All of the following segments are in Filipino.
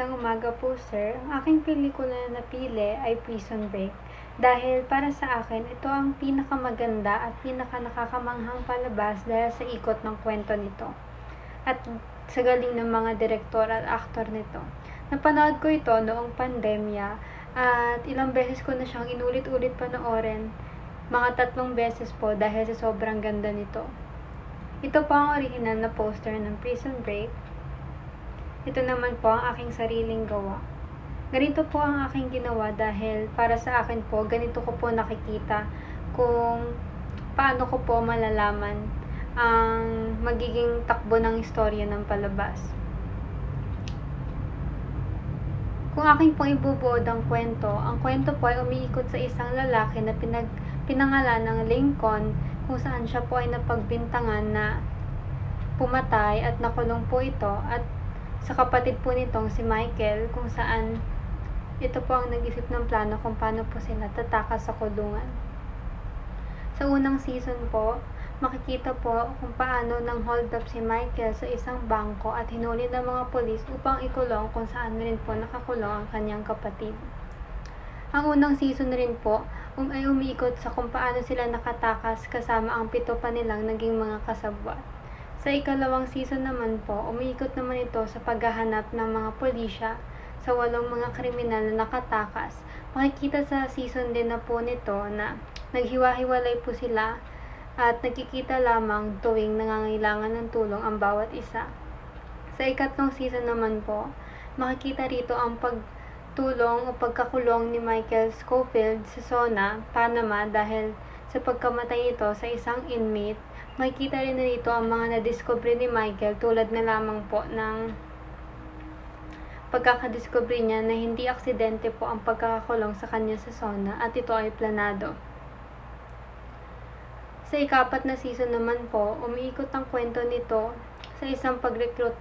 magandang umaga po, sir. Ang aking pelikula na napili ay Prison Break dahil para sa akin, ito ang pinakamaganda at pinakanakakamanghang palabas dahil sa ikot ng kwento nito at sa galing ng mga direktor at aktor nito. Napanood ko ito noong pandemya at ilang beses ko na siyang inulit-ulit panoorin, mga 3 beses po dahil sa sobrang ganda nito. Ito po ang original na poster ng Prison Break. Ito naman po ang aking sariling gawa. Ganito po ang aking ginawa dahil para sa akin po, ganito ko po nakikita kung paano ko po malalaman ang magiging takbo ng istorya ng palabas. Kung aking pong ibubuod ang kwento po ay umiikot sa isang lalaki na pinangalan ng Lincoln, kung saan siya po ay napagbintangan na pumatay at nakulong po ito, at sa kapatid po nitong si Michael, kung saan ito po ang nag-isip ng plano kung paano po sila tatakas sa kulungan. Sa unang season po, makikita po kung paano nang hold up si Michael sa isang bangko at hinuli ng mga polis upang ikulong, kung saan rin po nakakulong ang kanyang kapatid. Ang unang season rin po ay umiikot sa kung paano sila nakatakas kasama ang 7 pa nilang naging mga kasabwat. Sa ikalawang season naman po, umiikot naman ito sa paghahanap ng mga pulisya sa 8 mga kriminal na nakatakas. Makikita sa season din na po nito na naghiwa-hiwalay po sila at nagkikita lamang tuwing nangangailangan ng tulong ang bawat isa. Sa ikatlong season naman po, makikita rito ang pagtulong o pagkakulong ni Michael Scofield sa Sona, Panama dahil sa pagkamatay nito sa isang inmate. Makikita rin dito ang mga nadiskubre ni Michael, tulad na lamang po ng pagkakadiskubre niya na hindi aksidente po ang pagkakakulong sa kanya sa Sona at ito ay planado. Sa ika-4 na season naman po, umiikot ang kwento nito sa isang pag-recruit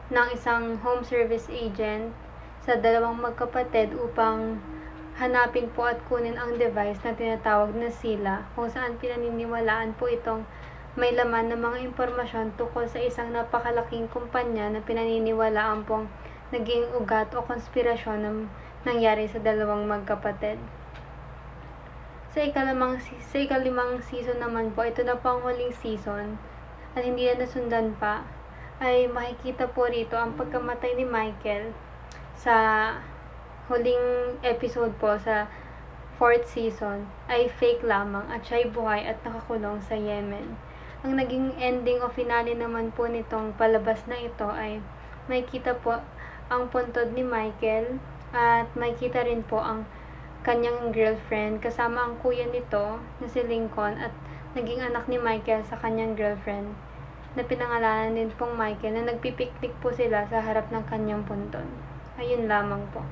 ng isang home service agent sa 2 magkapatid upang hanapin po at kunin ang device na tinatawag na Sila, kung saan pinaniniwalaan po itong may laman ng mga impormasyon tungkol sa isang napakalaking kumpanya na pinaniniwalaan pong naging ugat o konspirasyon na nangyari sa 2 magkapatid. Sa ikalimang season naman po, ito na po ang huling season at hindi na nasundan pa, ay makikita po rito ang pagkamatay ni Michael sa huling episode po sa 4th season ay fake lamang at siya'y buhay at nakakulong sa Yemen. Ang naging ending o finale naman po nitong palabas na ito ay makikita po ang puntod ni Michael at makikita rin po ang kanyang girlfriend kasama ang kuya nito na si Lincoln at naging anak ni Michael sa kanyang girlfriend na pinangalanan din pong Michael, na nagpipiknik po sila sa harap ng kanyang puntod. Ayun lamang po.